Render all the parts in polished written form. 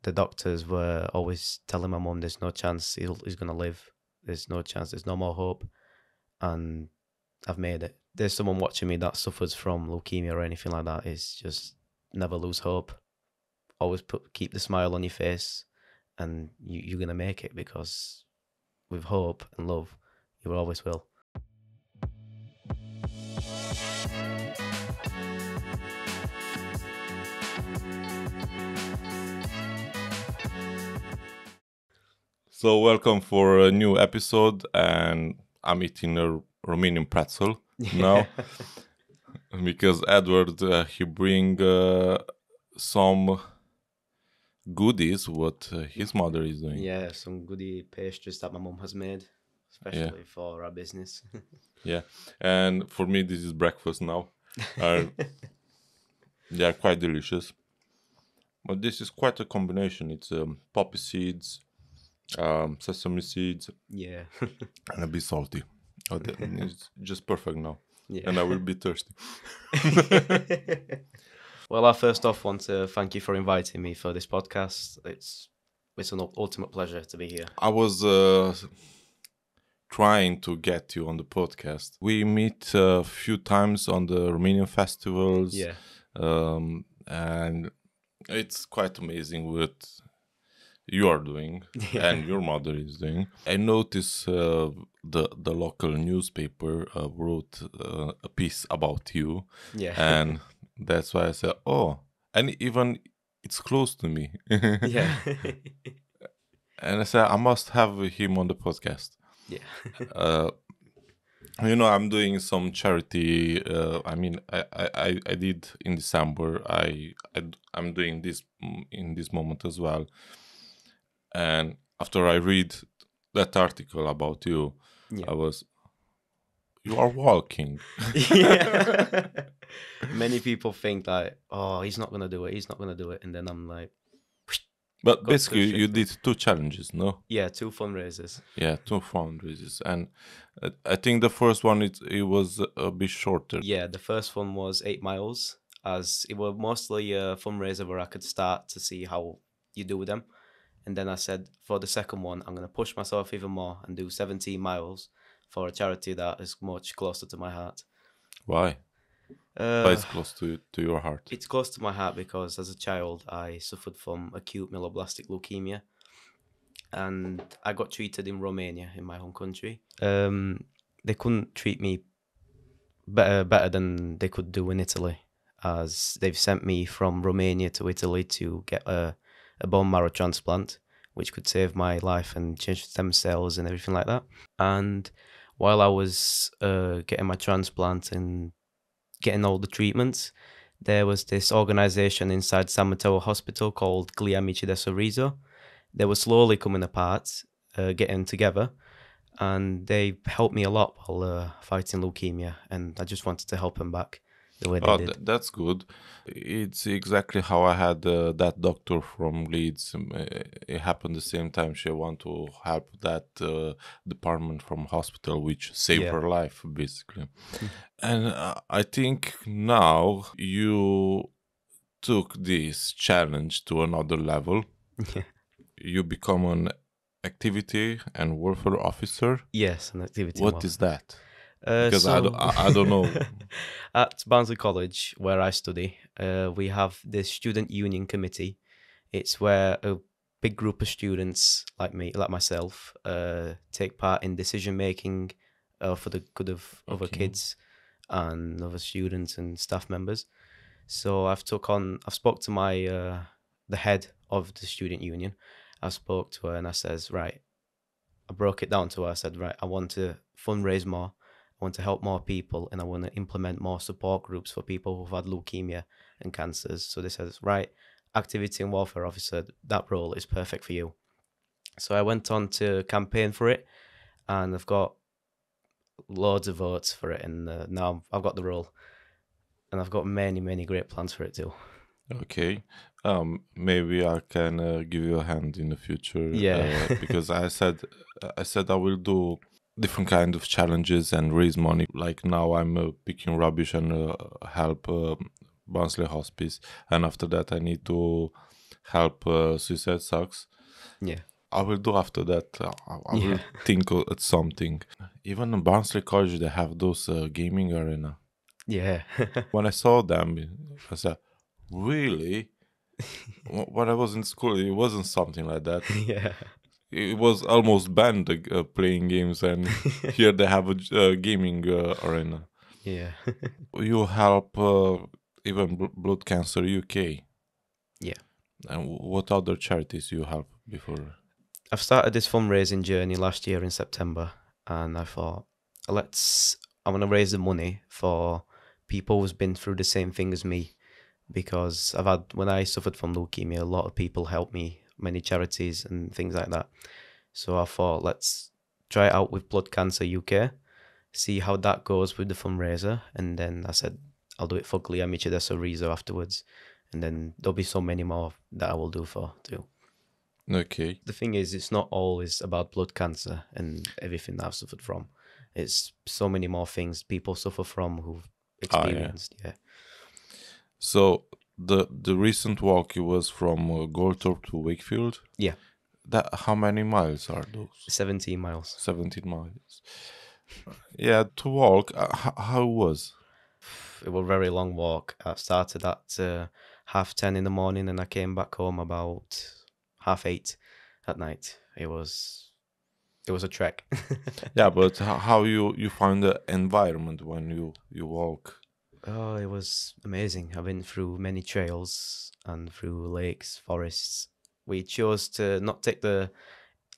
the doctors were always telling my mum there's no chance he's going to live. There's no chance. There's no more hope. And I've made it. There's someone watching me that suffers from leukemia or anything like that. Is just never lose hope. Always keep the smile on your face, and you're going to make it, because with hope and love, you always will. So welcome for a new episode, and I'm eating a Romanian pretzel now because Edward he bring some goodies what his mother is doing. Yeah, some goodie pastries that my mum has made, especially for our business. Yeah, and for me this is breakfast now. They are quite delicious, but this is quite a combination. It's poppy seeds, sesame seeds, Yeah. and a bit salty. It's just perfect now. Yeah. And I will be thirsty. Well, I first off want to thank you for inviting me for this podcast. It's an ultimate pleasure to be here. I was trying to get you on the podcast. We meet a few times on the Romanian festivals. Yeah. And it's quite amazing what you are doing and your mother is doing. I noticed the local newspaper wrote a piece about you. Yeah. And that's why I said, oh, and even it's close to me. Yeah. And I said, I must have him on the podcast. Yeah. I'm doing some charity. I did in December. I'm doing this in this moment as well. And after I read that article about you, I was, you are walking. Yeah. Many people think like, oh, he's not gonna do it. He's not gonna do it, and then I'm like. But basically, you did 2 challenges, no? Yeah, 2 fundraisers. Yeah, 2 fundraisers, and I think the first one it was a bit shorter. Yeah, the first one was 8 miles, as it was mostly a fundraiser where I could start to see how you do them, and then I said for the second one I'm gonna push myself even more and do 17 miles for a charity that is much closer to my heart. Why? But it's close to your heart. It's close to my heart because as a child I suffered from acute myeloblastic leukemia, and I got treated in Romania, in my home country. They couldn't treat me better than they could do in Italy, as they've sent me from Romania to Italy to get a bone marrow transplant, which could save my life and change stem cells and everything like that. And while I was getting my transplant and getting all the treatments, there was this organization inside San Matteo Hospital called Gli Amici del Sorriso. They were slowly coming apart, getting together, and they helped me a lot while fighting leukemia, and I just wanted to help them back the way they did. That's good. It's exactly how I had that doctor from Leeds. It happened the same time. She wanted to help that department from hospital, which saved her life, basically. And I think now you took this challenge to another level. You become an activity and welfare officer. Yes, an activity. What is that? Because I don't know. At Barnsley College, where I study, we have this student union committee. It's where a big group of students like myself, take part in decision making for the good of other kids and other students and staff members. So I've spoke to my the head of the student union. I spoke to her and I says, right, I broke it down to her. I said, right, I want to fundraise more. I want to help more people, and I want to implement more support groups for people who've had leukemia and cancers. So they says, right, activity and welfare officer, that role is perfect for you. So I went on to campaign for it, and I've got loads of votes for it, and now I've got the role, and I've got many, many great plans for it too. Okay, maybe I can give you a hand in the future. Because I said I will do different kind of challenges and raise money. Like now I'm picking rubbish and help Barnsley Hospice, and after that I need to help suicide sucks. Yeah. I will do after that. I Yeah. will think at something. Even in Barnsley College, they have those gaming arena. Yeah. When I saw them, I said, "Really?" When I was in school, it wasn't something like that. Yeah. It was almost banned playing games, and here they have a gaming arena. Yeah. You help even Blood Cancer UK. Yeah. And what other charities you help before? I've started this fundraising journey last year in September, and I thought, I want to raise the money for people who's been through the same thing as me, because when I suffered from leukemia, a lot of people helped me, many charities and things like that. So I thought, let's try it out with Blood Cancer UK, see how that goes with the fundraiser, and then I said I'll do it for Gliamici de Sorriso afterwards, and then there'll be so many more that I will do for too. Okay. The thing is, it's not always about blood cancer and everything that I've suffered from. It's so many more things people suffer from who've experienced. Yeah. So the recent walk it was from Goldthorpe to Wakefield. Yeah. That how many miles are those? 17 miles. 17 miles. Yeah, to walk. How was? It was a very long walk. I started at 10:30 in the morning and I came back home about 8:30 at night. It was a trek. Yeah, but how you find the environment when you walk? Oh, it was amazing. I've been through many trails and through lakes, forests. We chose to not take the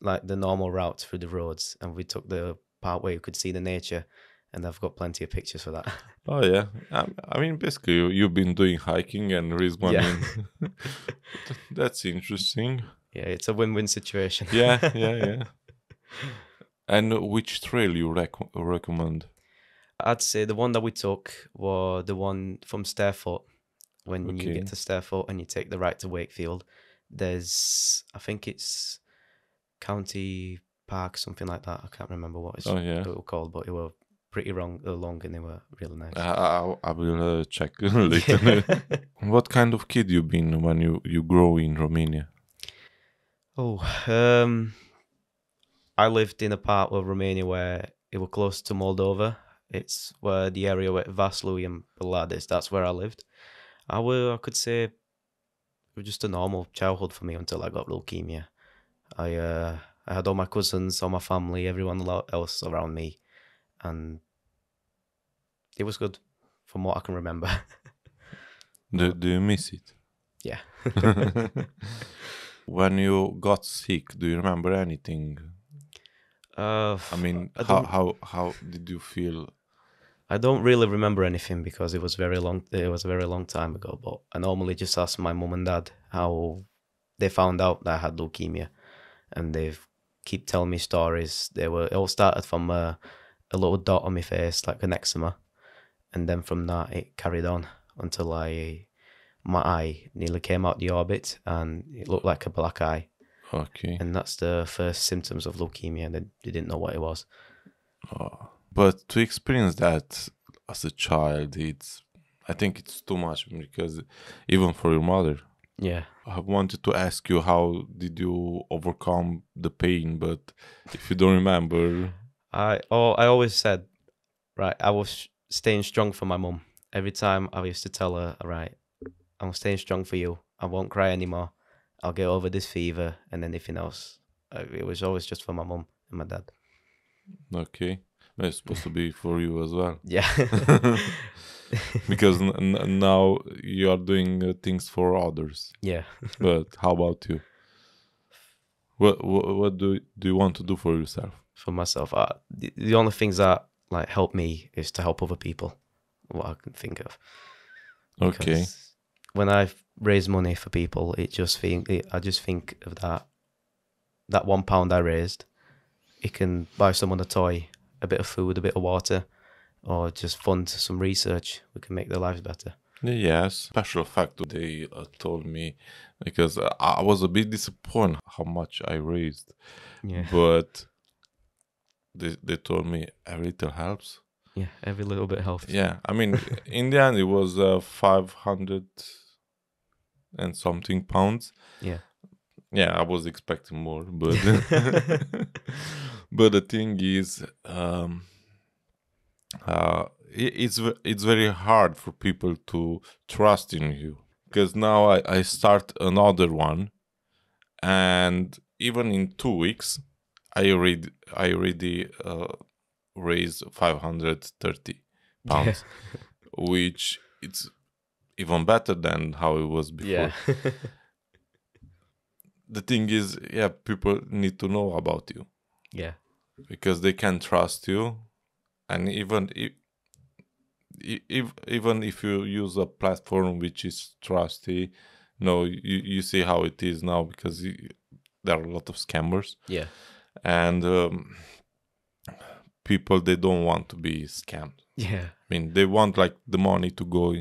normal route through the roads, and we took the part where you could see the nature, and I've got plenty of pictures for that. Oh yeah, I mean basically you've been doing hiking and Yeah. That's interesting. Yeah, it's a win-win situation. Yeah. And which trail you recommend? I'd say the one that we took was the one from Stairfoot. When you get Okay. to Stairfoot and you take the right to Wakefield, I think it's County Park, something like that. I can't remember what Oh yeah. it was called, but it were pretty long and they were really nice. I will check later. What kind of kid you been when you grow in Romania? Oh, I lived in a part of Romania where it was close to Moldova. It's where the area where Vaslui and Balad is. That's where I lived. I could say it was just a normal childhood for me until I got leukemia. I had all my cousins, all my family, everyone else around me, and it was good from what I can remember. Do you miss it? Yeah. When you got sick, do you remember anything? I mean, how did you feel? I don't really remember anything because it was very long. It was a very long time ago. But I normally just ask my mum and dad how they found out that I had leukemia, and they keep telling me stories. It all started from a little dot on my face, like an eczema, and then from that it carried on until my eye nearly came out the orbit and it looked like a black eye. Okay. And that's the first symptoms of leukemia. They didn't know what it was. But to experience that as a child, I think it's too much because even for your mother. Yeah. I wanted to ask you how did you overcome the pain, but if you don't remember. I always said, right, I was staying strong for my mum. Every time I used to tell her, right, I'm staying strong for you. I won't cry anymore. I'll get over this fever and anything else. It was always just for my mum and my dad. Okay. It's supposed to be for you as well. Yeah. Because now you are doing things for others. Yeah. But how about you? What do you want to do for yourself? For myself, the only things that like help me is to help other people. What I can think of. Because Okay. when I raise money for people, I just think of that £1 I raised. It can buy someone a toy, a bit of food, a bit of water, or just fund some research. We can make their lives better. Yes. Special fact they told me, because I was a bit disappointed how much I raised. Yeah. But they told me every little helps. Yeah, every little bit helps. Yeah, I mean, in the end, it was 500 and something pounds. Yeah. Yeah, I was expecting more, but but the thing is, it's very hard for people to trust in you, because now I start another one, and even in 2 weeks, I already raised 530 pounds, which it's even better than how it was before. Yeah. The thing is, yeah, people need to know about you Yeah. because they can trust you, and even if you use a platform which is trusty, you see how it is now, because there are a lot of scammers, Yeah. and people, they don't want to be scammed. Yeah. I mean, they want like the money to go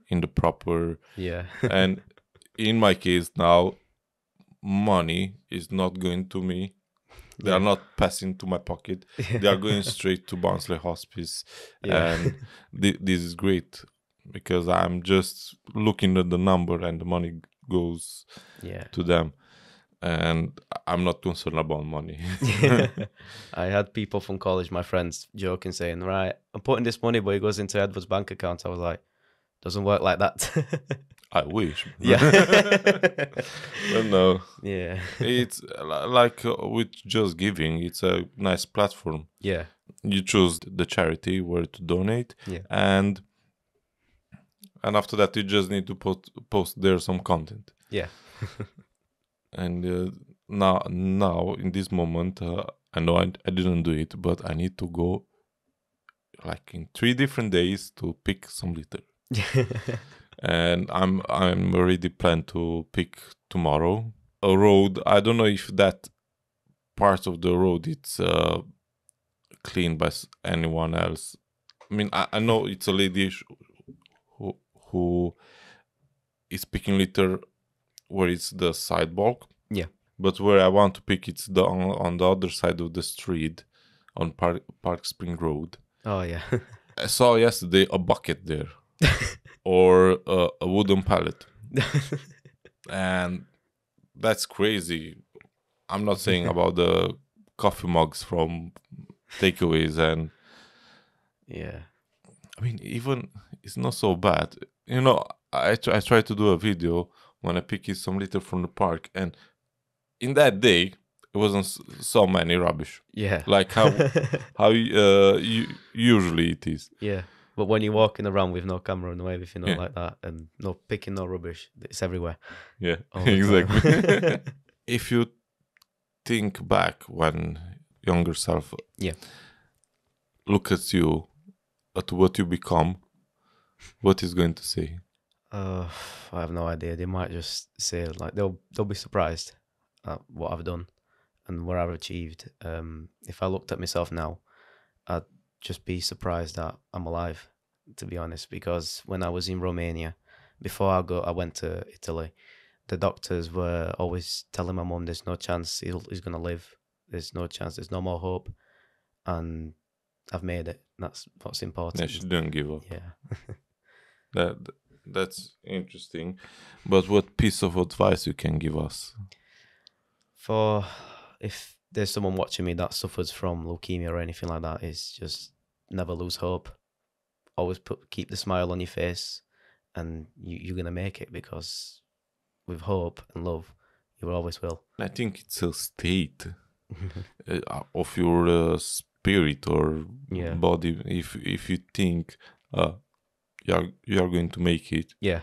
in the proper. Yeah. And in my case now, money is not going to me. They Yeah. are not passing to my pocket. They are going straight to Barnsley Hospice. Yeah. And this is great, because I'm just looking at the number and the money goes Yeah. to them. And I'm not concerned about money. I had people from college, my friends, joking, saying, right, I'm putting this money, but it goes into Edward's bank account. I was like, doesn't work like that. I wish. Yeah. But no. Yeah. It's like with JustGiving, it's a nice platform. Yeah. You choose the charity where to donate, Yeah. and after that you just need to post there some content. Yeah. And now in this moment, I know I didn't do it, but I need to go like in 3 different days to pick some litter. And I'm already planned to pick tomorrow a road. I don't know if that part of the road it's cleaned by anyone else. I mean, I know it's a lady who is picking litter where it's the sidewalk. Yeah. But where I want to pick, it's on the other side of the street, on Park Spring Road. Oh, yeah. I saw yesterday a bucket there, or a wooden pallet, and that's crazy. I'm not saying about the coffee mugs from takeaways, and Yeah. I mean, even it's not so bad. I tried to do a video when I picked some litter from the park, and in that day it wasn't so many rubbish. Yeah. Like how usually it is. Yeah. But when you're walking around with no camera and no everything Yeah. like that, and no picking no rubbish, it's everywhere. Yeah, all the exactly. time. If you think back when younger self, Yeah. look at you, at what you become, what is going to say? I have no idea. They might just say, like, they'll be surprised at what I've done and what I've achieved. If I looked at myself now, I'd just be surprised that I'm alive, to be honest. Because when I was in Romania, before I went to Italy, the doctors were always telling my mum, "There's no chance he's gonna live. There's no chance. There's no more hope." And I've made it. That's what's important. Yeah, she didn't give up. Yeah. That's interesting. But what piece of advice you can give us? For if there's someone watching me that suffers from leukemia or anything like that, is just never lose hope. Always keep the smile on your face, and you're gonna make it, because with hope and love, you always will. I think it's a state of your spirit or Yeah. body. If you think you are going to make it, Yeah.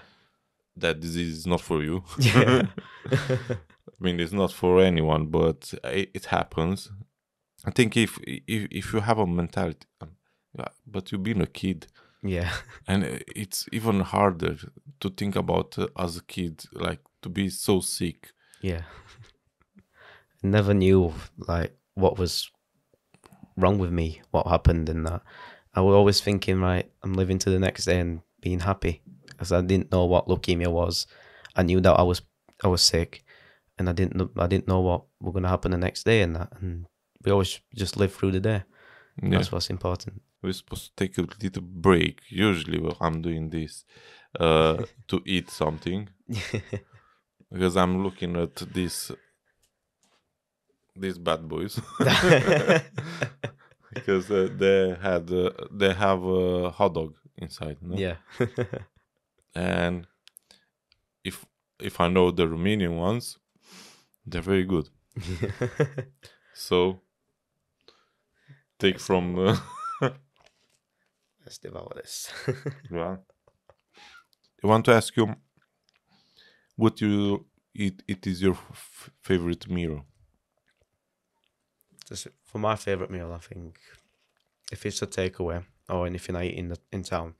that disease is not for you. Yeah. I mean, it's not for anyone, but it happens. I think if you have a mentality, but you've been a kid, Yeah. and it's even harder to think about as a kid, like to be so sick. Yeah. Never knew like what was wrong with me, what happened, and that. I was always thinking, right, I'm living to the next day and being happy, because I didn't know what leukemia was. I knew that I was sick, and I didn't know what was going to happen the next day, and that. And we always just live through the day. Yeah. That's what's important. We're supposed to take a little break. Usually, I'm doing this to eat something. because I'm looking at these bad boys. Because they have a hot dog inside, no? Yeah. And if I know the Romanian ones, they're very good. So take from. Let's devour this. Yeah. I want to ask you, what you eat? It is your favorite meal? For my favourite meal, I think, if it's a takeaway or anything I eat in town,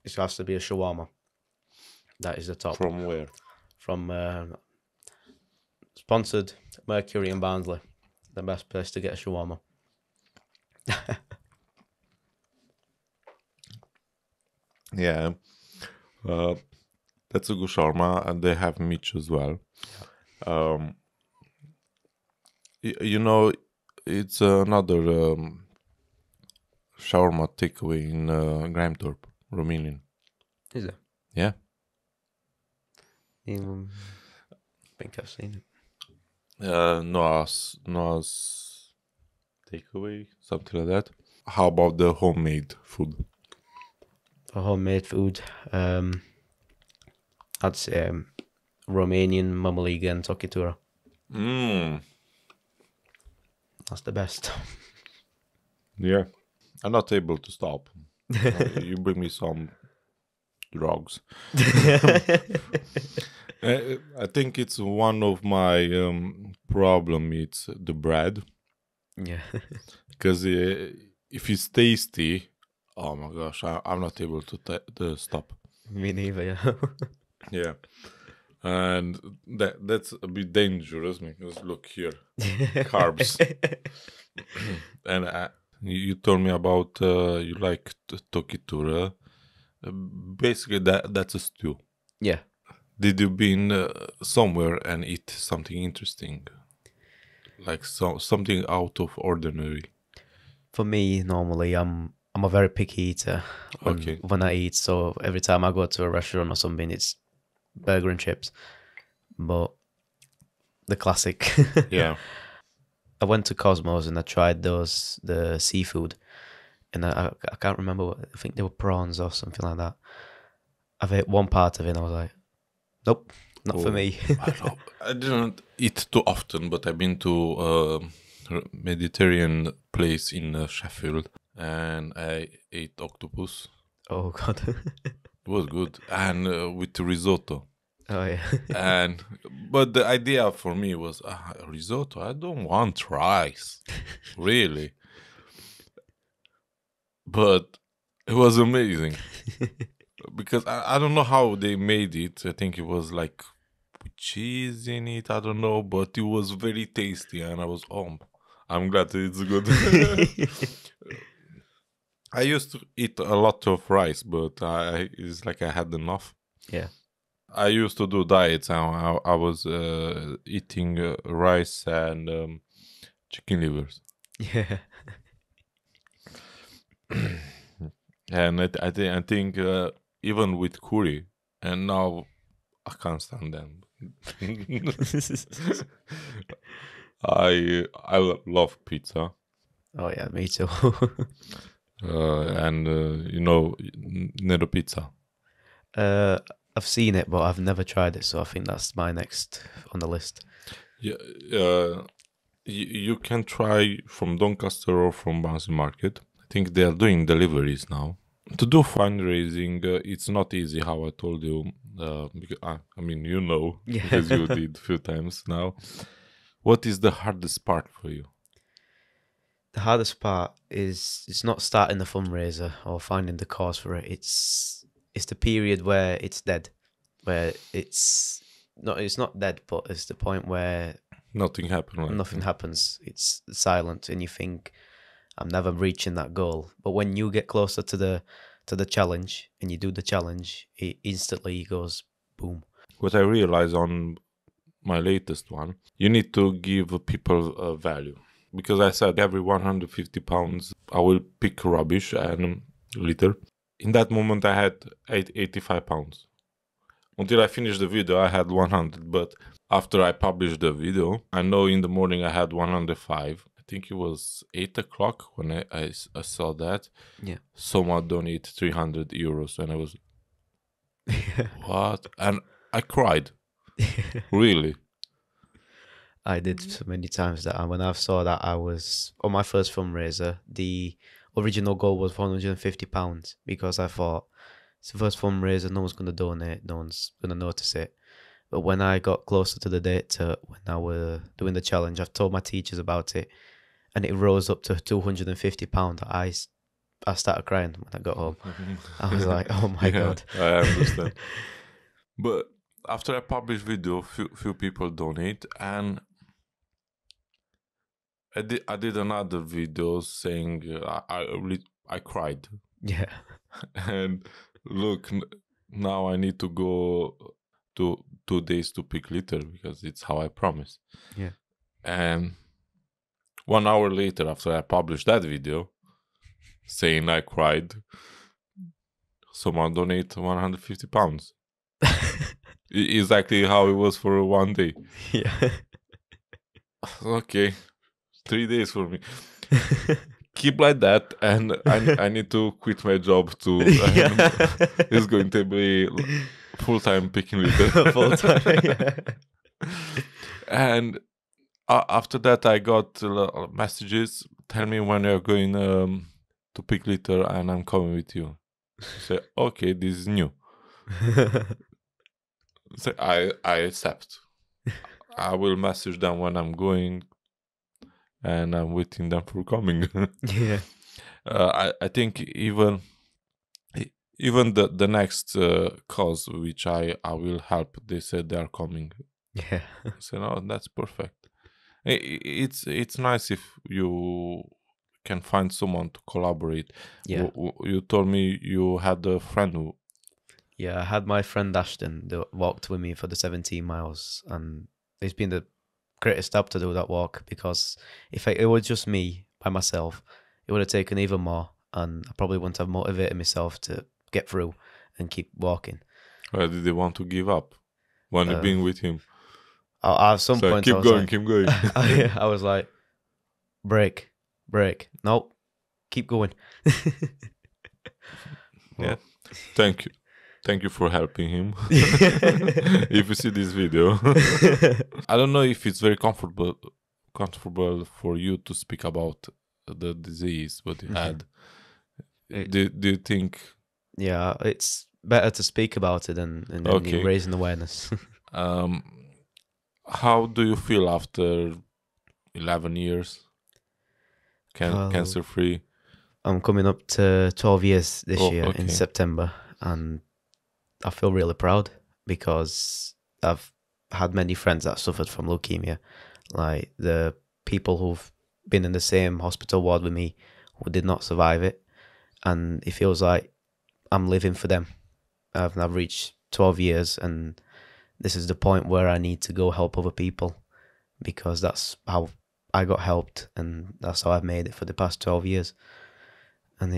it has to be a shawarma. That is the top. From where? From sponsored Mercury in Barnsley, the best place to get a shawarma. Yeah, that's a good shawarma, and they have meat as well. You know, it's another shawarma takeaway in Goldthorpe, Romanian. Is it? Yeah. I think I've seen it. Noah's takeaway, something like that. How about the homemade food? For homemade food, I'd say Romanian mamaliga and tokitura. That's the best. Yeah. I'm not able to stop. You bring me some drugs. I think it's one of my problem. It's the bread. Yeah. Because if it's tasty, oh my gosh, I'm not able to stop. Me neither, yeah. Yeah. And that's a bit dangerous because look here, carbs. And you told me about you like tokitura. Basically, that's a stew. Yeah. Did you been somewhere and eat something interesting, like something out of ordinary? For me, normally, I'm a very picky eater when I eat. So every time I go to a restaurant or something, it's burger and chips. But the classic. Yeah. I went to Cosmos and I tried the seafood, and I can't remember. I think they were prawns or something like that. I've ate one part of it and I was like, nope, not for me. I didn't eat too often, but I've been to a Mediterranean place in Sheffield, and I ate octopus. Oh God. It was good, and with risotto. Oh yeah. But the idea for me was risotto. I don't want rice, really. But it was amazing because I don't know how they made it. I think it was like with cheese in it. I don't know, but it was very tasty, and I was I'm glad it's good. I used to eat a lot of rice, but it's like I had enough. Yeah. I used to do diets. I was eating rice and chicken livers. Yeah. And I think even with curry, and now I can't stand them. I love pizza. Oh yeah, me too. And you know, Nero pizza. I've seen it, but I've never tried it, so I think that's my next on the list. Yeah, you can try from Doncaster or from Barnsley Market. I think they are doing deliveries now. To do fundraising, it's not easy, how I told you. Because, I mean, you know, Yeah. because you did a few times now. What is the hardest part for you? The hardest part is it's not starting the fundraiser or finding the cause for it. It's the period where it's dead, where it's not dead, but it's the point where Nothing happened. Right? nothing happens. It's silent, and you think, I'm never reaching that goal. But when you get closer to the challenge and you do the challenge, it instantly goes boom. What I realized on my latest one, you need to give people a value. Because I said every 150 pounds, I will pick rubbish and litter. In that moment, I had 85 pounds. until I finished the video, I had 100. But after I published the video, I know in the morning I had 105. I think it was 8 o'clock when I saw that. Yeah. Someone donated 300 euros. And I was, what? And I cried. Really. I did so many times that, and when I saw that, I was on my first fundraiser. The original goal was £150 because I thought it's the first fundraiser, no one's going to donate, no one's going to notice it. But when I got closer to the date, to when I were doing the challenge, I've told my teachers about it, and it rose up to £250. I started crying when I got home. I was like, oh my God. I understand. But after I published video, few people donate, and I did another video saying I cried. Yeah. And look, now I need to go to 2 days to pick litter because it's how I promised. Yeah. And 1 hour later, after I published that video saying I cried, someone donated £150. Exactly how it was for 1 day. Yeah. Okay, 3 days for me. Keep like that, and I need to quit my job too. It's going to be full-time picking litter. Full-time, yeah. And after that, I got messages, tell me when you're going to pick litter, and I'm coming with you. I say, okay, this is new. So I accept. I will message them when I'm going, and I'm waiting them for coming. Yeah. I think even the next cause which I will help, they said they are coming. Yeah. So no, that's perfect. It's nice if you can find someone to collaborate. Yeah. You told me you had a friend who... Yeah, I had my friend Ashton that walked with me for the 17 miles, and it's been the greatest step to do that walk, because if it was just me by myself, it would have taken even more, and I probably wouldn't have motivated myself to get through and keep walking. Why did they want to give up when you've been with him? At some point, keep going. I was like, break, nope, keep going. Yeah, thank you for helping him. If you see this video, I don't know if it's very comfortable for you to speak about the disease what you had. Do you think? Yeah, it's better to speak about it and then raising awareness. How do you feel after 11 years cancer free? I'm coming up to 12 years this year in September, and I feel really proud because I've had many friends that suffered from leukemia, like the people who've been in the same hospital ward with me who did not survive it, and it feels like I'm living for them. I've reached 12 years, and this is the point where I need to go help other people, because that's how I got helped, and that's how I've made it for the past 12 years. And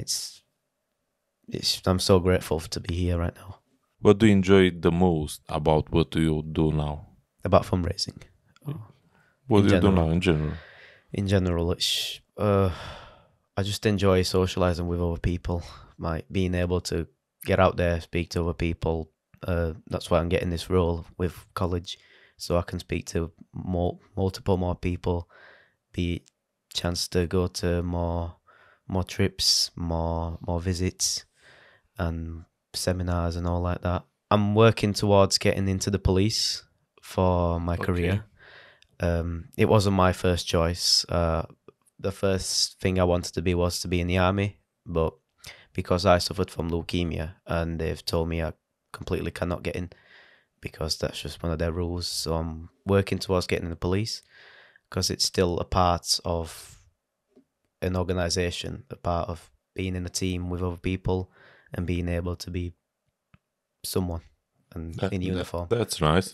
I'm so grateful to be here right now. What do you enjoy the most about what you do now? About fundraising. What do you do now in general? In general, it's I just enjoy socializing with other people, like being able to get out there, speak to other people. That's why I'm getting this role with college, so I can speak to multiple more people, be chance to go to more trips, more visits, and seminars and all like that. I'm working towards getting into the police for my career. It wasn't my first choice. The first thing I wanted to be was to be in the army, but because I suffered from leukemia and they've told me I completely cannot get in because that's just one of their rules. So I'm working towards getting in the police because it's still a part of an organization, a part of being in a team with other people and being able to be someone and in uniform. That's nice.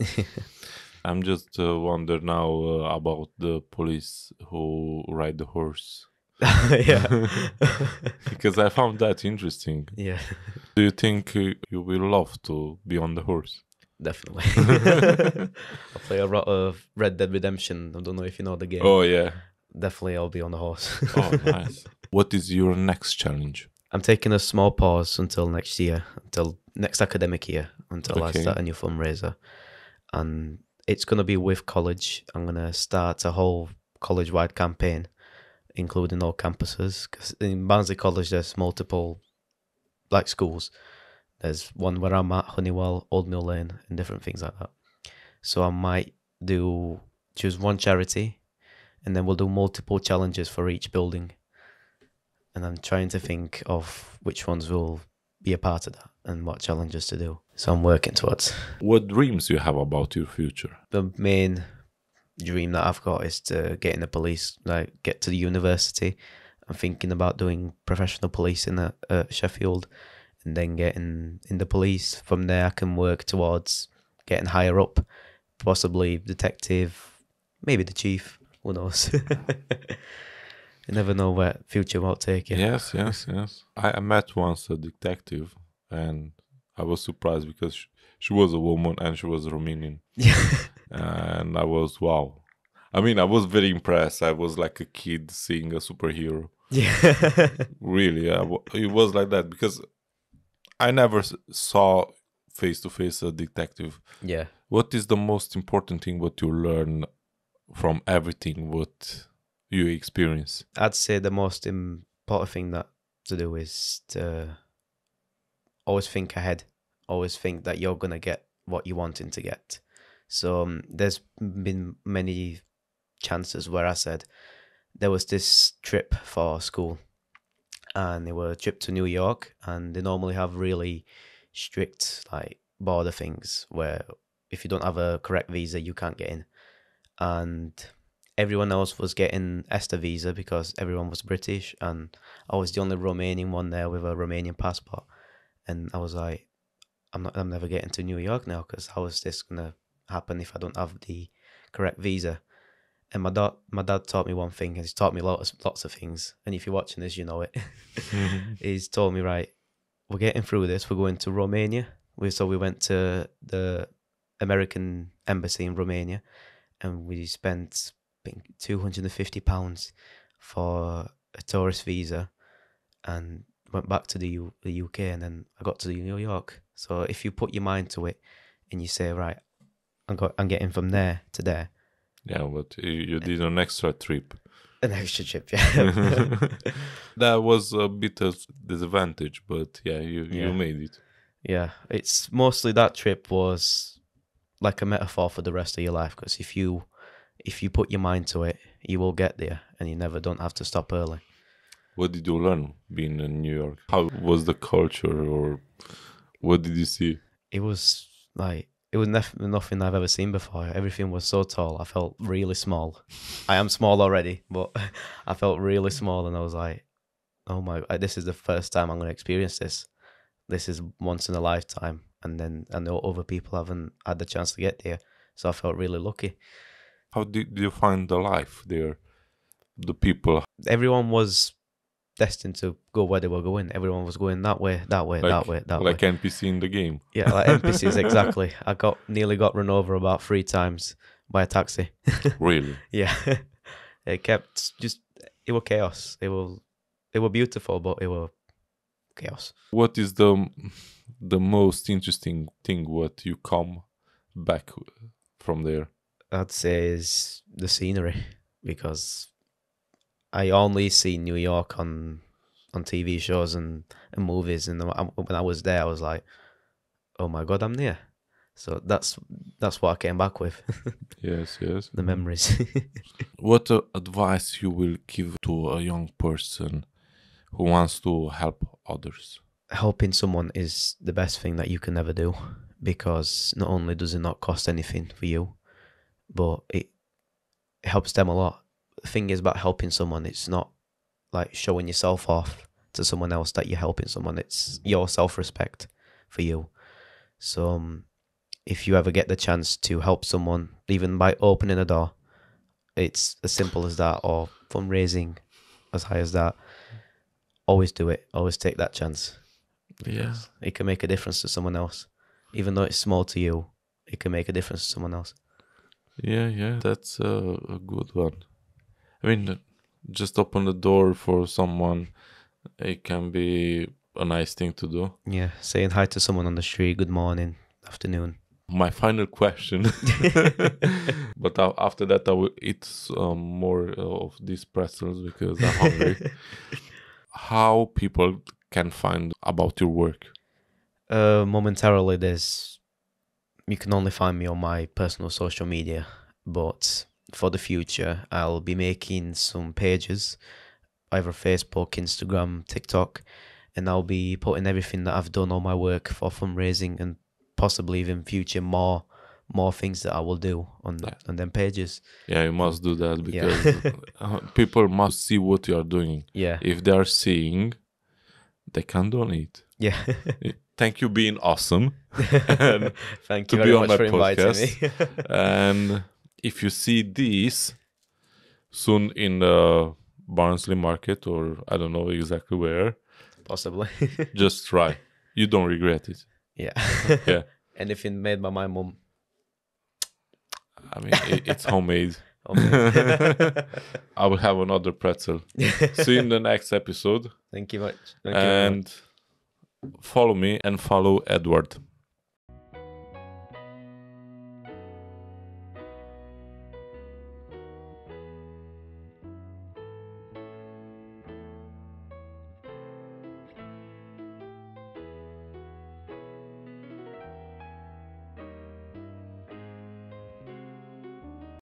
I'm just wonder now about the police who ride the horse. Yeah. Because I found that interesting. Yeah. Do you think you will love to be on the horse? definitely. I play a lot of Red Dead Redemption. I don't know if you know the game. Oh, yeah. Definitely, I'll be on the horse. Oh, nice. What is your next challenge? I'm taking a small pause until next year, until next academic year, until I Okay. start a new fundraiser. And it's going to be with college. I'm going to start a whole college-wide campaign, including all campuses. Because in Barnsley College, there's multiple like schools. There's one where I'm at, Honeywell, Old Mill Lane, and different things like that. So I might choose one charity, and then we'll do multiple challenges for each building. And I'm trying to think of which ones will be a part of that and what challenges to do. So I'm working towards. What dreams you have about your future? The main dream that I've got is to get in the police, like get to the university. I'm thinking about doing professional policing at Sheffield, and then getting in the police. From there, I can work towards getting higher up, possibly detective, maybe the chief. Who knows? You never know where future will take you. Yes. I met once a detective, and I was surprised because she was a woman and she was Romanian. Yeah. And I was, wow. I mean, I was very impressed. I was like a kid seeing a superhero. Yeah. Really, it was like that because I never saw face to face a detective. Yeah. What is the most important thing what you learn from everything what you experience? I'd say the most important thing that to do is to always think ahead. Always think that you're gonna get what you're wanting to get. So there's been many chances where I said there was this trip for school, and they were a trip to New York, and they normally have really strict like border things where if you don't have a correct visa, you can't get in. And everyone else was getting ESTA visa because everyone was British, and I was the only Romanian one there with a Romanian passport. And I was like, I'm never getting to New York now, because how is this gonna happen if I don't have the correct visa? And my dad taught me one thing, and he's taught me lots of things. And if you're watching this, you know it. He's told me, right, we're getting through this. We're going to Romania. So we went to the American embassy in Romania, and we spent, I think, £250 for a tourist visa, and went back to the UK, and then I got to New York. So if you put your mind to it, and you say, right, I'm getting from there to there. Yeah, but you did an extra trip. An extra trip, yeah. That was a bit of disadvantage, but yeah, you made it. Yeah, it's mostly that trip was like a metaphor for the rest of your life, because if you put your mind to it, you will get there, and you never don't have to stop early. What did you learn being in New York? How was the culture, or what did you see? It was like, it was nothing I've ever seen before. Everything was so tall. I felt really small. I am small already, but I felt really small, and I was like, oh my, this is the first time I'm going to experience this. This is once in a lifetime. And then I know other people haven't had the chance to get there, so I felt really lucky. How did you find the life there? The people? Everyone was destined to go where they were going. Everyone was going that way, that way, that way, that way. Like NPC in the game. Yeah, like NPCs, exactly. I nearly got run over about 3 times by a taxi. Really? Yeah. It was chaos. It were beautiful, but it were chaos. What is the most interesting thing what you come back from there? I'd say is the scenery, because I only see New York on TV shows and movies, and when I was there, I was like, oh my God, I'm there. So that's what I came back with. Yes. The memories. What advice you will give to a young person who wants to help others? Helping someone is the best thing that you can ever do, because not only does it not cost anything for you, but it helps them a lot. The thing is about helping someone, it's not like showing yourself off to someone else that you're helping someone. It's your self-respect for you. So if you ever get the chance to help someone, even by opening a door, it's as simple as that, or fundraising as high as that, always do it. Always take that chance. Yeah. It can make a difference to someone else. Even though it's small to you, it can make a difference to someone else. Yeah, that's a good one. I mean, just open the door for someone. It can be a nice thing to do. Yeah, saying hi to someone on the street, good morning, afternoon. My final question, but after that I will eat more of these pretzels because I'm hungry. How people can find about your work? Momentarily, you can only find me on my personal social media, but for the future, I'll be making some pages, either Facebook, Instagram, TikTok, and I'll be putting everything that I've done, all my work for fundraising, and possibly even future more things that I will do on them pages. Yeah, you must do that because people must see what you are doing. Yeah. If they are seeing, they can donate. Yeah. Thank you being awesome. Thank you very much for inviting me. And if you see this soon in the Barnsley market, or I don't know exactly where, possibly, just try. You don't regret it. Yeah. Yeah. Anything made by my mum. I mean, it's homemade. I will have another pretzel. See you in the next episode. Thank you much. And follow me and follow Edward.